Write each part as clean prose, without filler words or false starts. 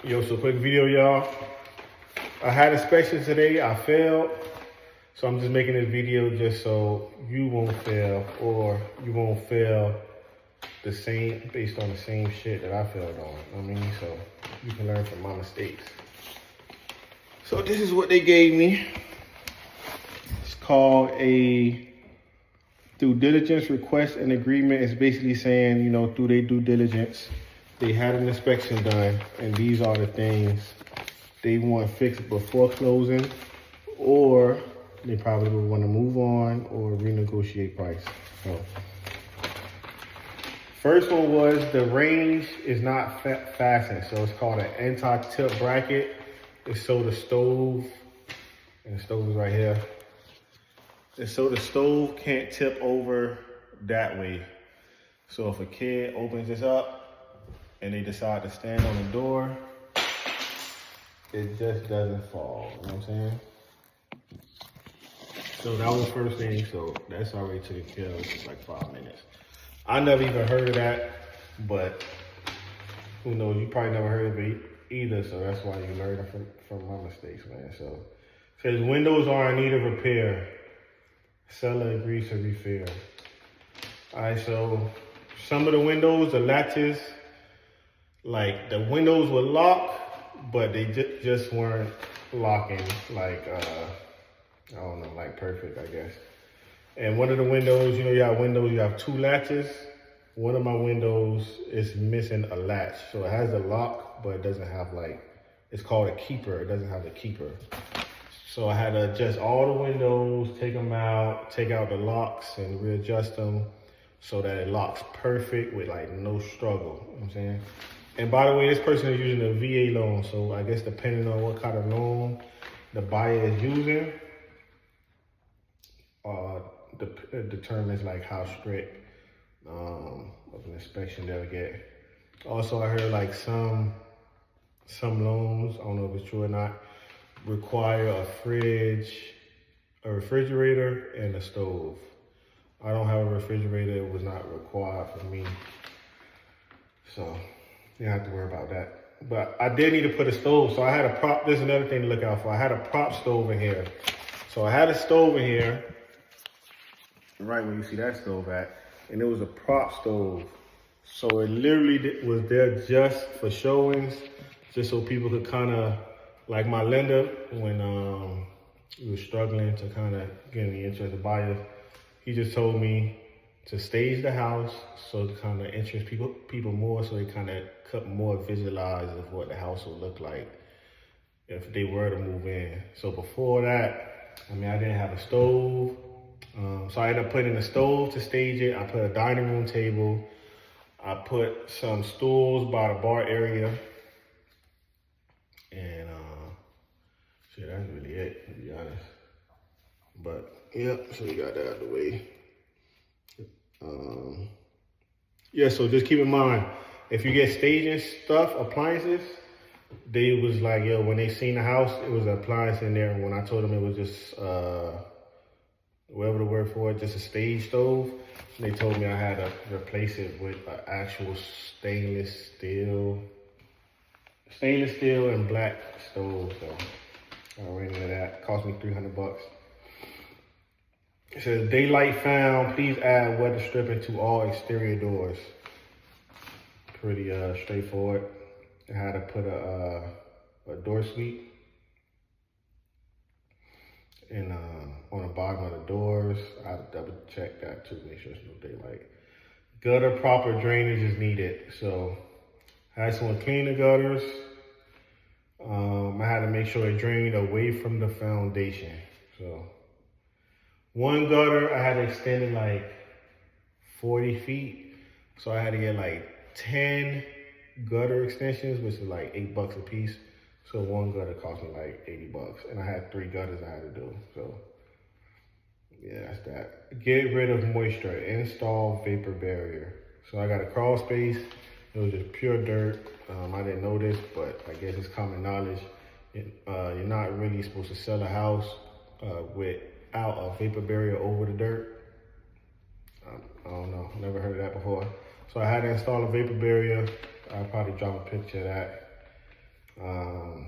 Yo, so quick video, y'all. I had inspection today. I failed. So I'm just making this video just so you won't fail, or you won't fail the same, based on the same shit that I failed on. I mean, so you can learn from my mistakes. So this is what they gave me. It's called a due diligence request and agreement. It's basically saying, you know, through their due diligence, they had an inspection done, and these are the things they want fixed before closing, or they probably would want to move on or renegotiate price. So, first one was the range is not fastened, so it's called an anti-tip bracket. It's so the stove, and the stove is right here. And so the stove can't tip over that way. So if a kid opens this up and they decide to stand on the door, it just doesn't fall, you know what I'm saying? So that was the first thing, so that's already taken care of. It's like 5 minutes. I never even heard of that, but who knows, you probably never heard of it either, so that's why you learn from my mistakes, man. So it says windows are in need of repair. Seller agrees to repair. All right, so some of the windows, the latches, like the windows were locked, but they just weren't locking like, I don't know, like perfect, I guess. And one of the windows, you know, you have windows, you have 2 latches. One of my windows is missing a latch. So it has a lock, but it doesn't have like, it's called a keeper. It doesn't have a keeper. So I had to adjust all the windows, take them out, take out the locks and readjust them so that it locks perfect with like no struggle, you know what I'm saying? And by the way, this person is using a VA loan. So I guess depending on what kind of loan the buyer is using, determines like how strict of an inspection they'll get. Also, I heard like some loans, I don't know if it's true or not, require a fridge, a refrigerator, and a stove. I don't have a refrigerator. It was not required for me, so you don't have to worry about that. But I did need to put a stove, so I had a prop. There's another thing to look out for. I had a prop stove in here. So I had a stove in here, right where you see that stove at, and it was a prop stove. So it literally was there just for showings, just so people could kind of, like my lender, when he was struggling to kind of get any interested buyers, he just told me to stage the house so to kind of interest people more, so they kind of could more visualize of what the house would look like if they were to move in. So before that, I mean, I didn't have a stove. So I ended up putting a stove to stage it. I put a dining room table. I put some stools by the bar area. And shit, that's really it, to be honest. But yeah, so we got that out of the way. Yeah, so just keep in mind, if you get staging stuff, appliances, they was like, yo, when they seen the house, it was an appliance in there. And when I told them it was just, whatever the word for it, just a stage stove, they told me I had to replace it with an actual stainless steel and black stove. So I ran into that. Cost me $300. It says daylight found. Please add weather stripping to all exterior doors. Pretty straightforward. I had to put a door sweep and on the bottom of the doors. I had to double check that too, make sure there's no daylight. Gutter proper drainage is needed. So I had someone clean the gutters. I had to make sure it drained away from the foundation. So one gutter, I had to extend it like 40 feet. So I had to get like 10 gutter extensions, which is like $8 a piece. So one gutter cost me like $80. And I had 3 gutters I had to do. So yeah, that's that. Get rid of moisture, install vapor barrier. So I got a crawl space. It was just pure dirt. I didn't know this, but I guess it's common knowledge. You're not really supposed to sell a house without a vapor barrier over the dirt. I don't know, never heard of that before. So I had to install a vapor barrier. I'll probably drop a picture of that. Um,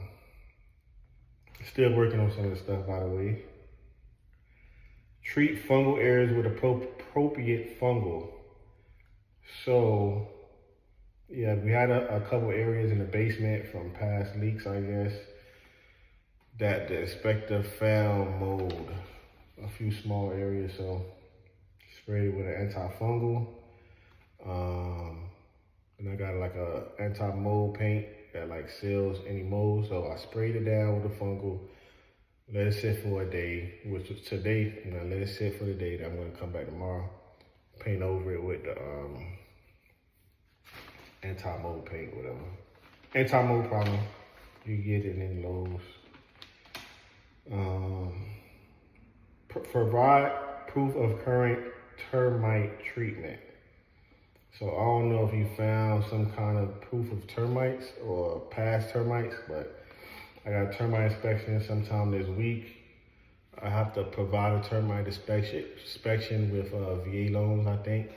Still working on some of the stuff, by the way. Treat fungal areas with appropriate fungal. So, yeah, we had a couple areas in the basement from past leaks, I guess, that the inspector found mold. A few small areas, so sprayed with an antifungal. And I got like a anti-mold paint that like seals any mold. So I sprayed it down with the fungal, let it sit for a day, which was today. I'm gonna let it sit for the day. Then I'm gonna come back tomorrow, paint over it with the anti-mold paint, whatever. Anti-mold problem, you get it in Lowe's. Provide proof of current termite treatment. So I don't know if you found some kind of proof of termites or past termites, but I got a termite inspection sometime this week. I have to provide a termite inspection with VA loans, I think.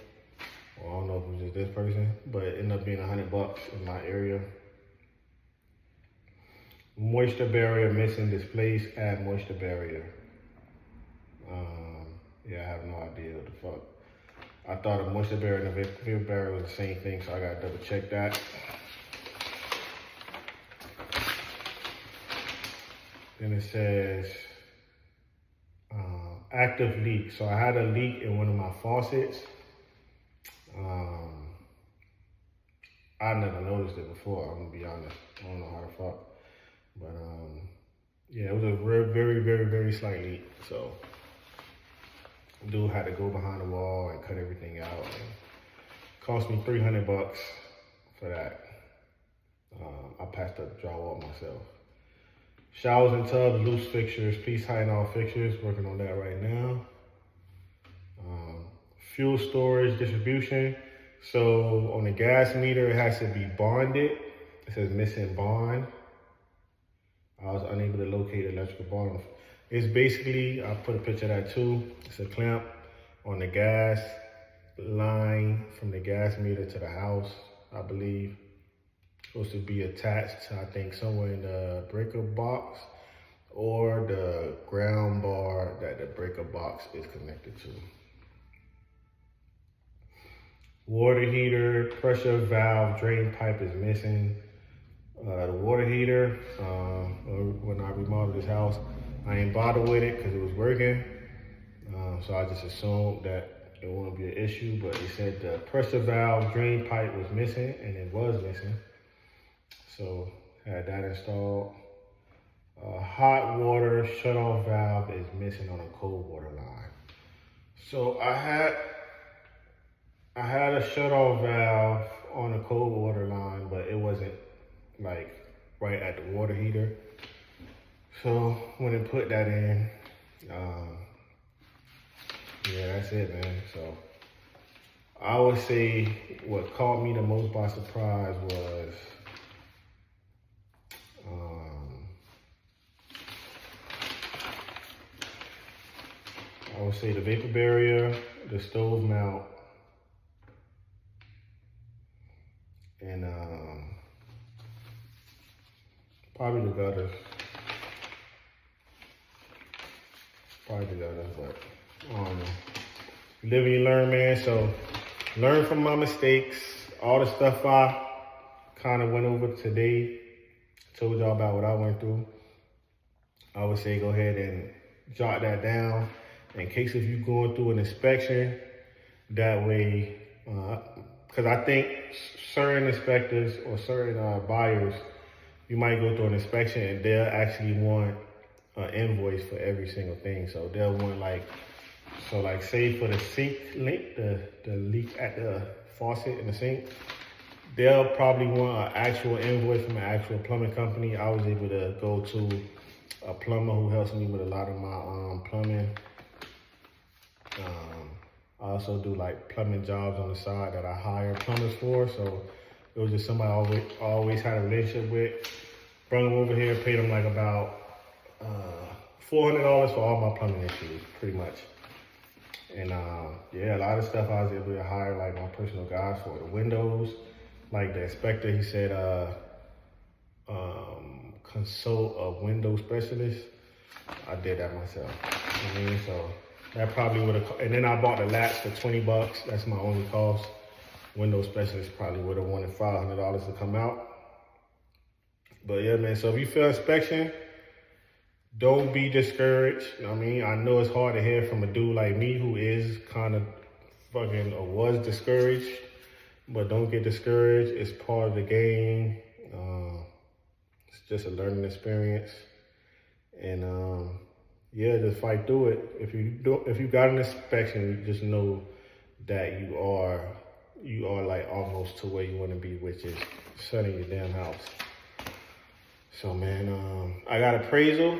Well, I don't know if it was just this person, but it ended up being $100 in my area. Moisture barrier missing, displaced, add moisture barrier. Yeah, I have no idea what the fuck. I thought a moisture barrier and a vapor barrier was the same thing, so I gotta double check that. Then it says active leak. So I had a leak in one of my faucets. I never noticed it before, I'm gonna be honest. I don't know how the fuck. But yeah, it was a very slight leak. So dude had to go behind the wall and cut everything out. And it cost me $300 for that. I passed up the drywall myself. Showers and tubs, loose fixtures. Please tighten all fixtures. Working on that right now. Fuel storage distribution. So on the gas meter, it has to be bonded. It says missing bond. I was unable to locate electrical bond. It's basically, I put a picture of that too. It's a clamp on the gas line from the gas meter to the house, I believe. Supposed to be attached to, I think, somewhere in the breaker box or the ground bar that the breaker box is connected to. Water heater, pressure valve, drain pipe is missing. The water heater, when I remodeled this house, I ain't bothered with it because it was working. So I just assumed that it wouldn't be an issue, but it said the pressure valve drain pipe was missing, and it was missing. So had that installed. Hot water shutoff valve is missing on a cold water line. So I had a shutoff valve on a cold water line, but it wasn't like right at the water heater. So when they put that in, yeah, that's it, man. So I would say what caught me the most by surprise was I would say the vapor barrier, the stove mount, and probably the gutters. But I don't know. Live and you learn, man. So learn from my mistakes. All the stuff I kind of went over today, told y'all about what I went through. I would say go ahead and jot that down in case if you're going through an inspection. That way, because I think certain inspectors or certain buyers, you might go through an inspection and they'll actually want an invoice for every single thing. So they'll want like say for the sink leak, the leak at the faucet in the sink, they'll probably want an actual invoice from an actual plumbing company. I was able to go to a plumber who helps me with a lot of my plumbing. I also do like plumbing jobs on the side that I hire plumbers for. So it was just somebody I always had a relationship with. Brought them over here, paid them like about $400 for all my plumbing issues, pretty much. And yeah, a lot of stuff I was able to hire like my personal guys for. The windows, like the inspector, he said consult a window specialist, I did that myself. I mean, so that probably would have, and then I bought the latch for $20. That's my only cost. Window specialist probably would have wanted $500 to come out. But yeah, man, so if you feel inspection, don't be discouraged. I mean, I know it's hard to hear from a dude like me who is kind of fucking or was discouraged, but don't get discouraged. It's part of the game. It's just a learning experience. And yeah, just fight through it. If you got an inspection, just know that you are like almost to where you want to be, which is selling your damn house. So man, I got appraisal,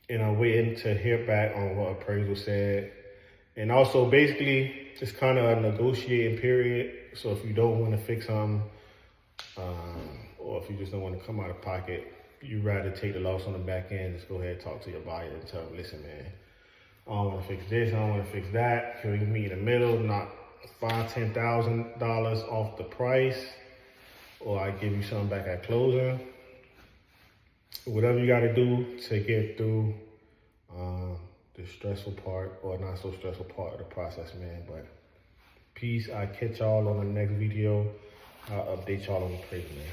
and I'm waiting to hear back on what appraisal said. And also, basically, it's kind of a negotiating period. So if you don't want to fix something, or if you just don't want to come out of pocket, you rather take the loss on the back end, just go ahead and talk to your buyer and tell them, listen, man, I don't want to fix this, I don't want to fix that. Can we meet in the middle, knock $5,000, $10,000 off the price, or I give you something back at closing. Whatever you got to do to get through the stressful part, or not so stressful part of the process, man. But peace. I'll catch y'all on the next video. I'll update y'all on the appraisal, man.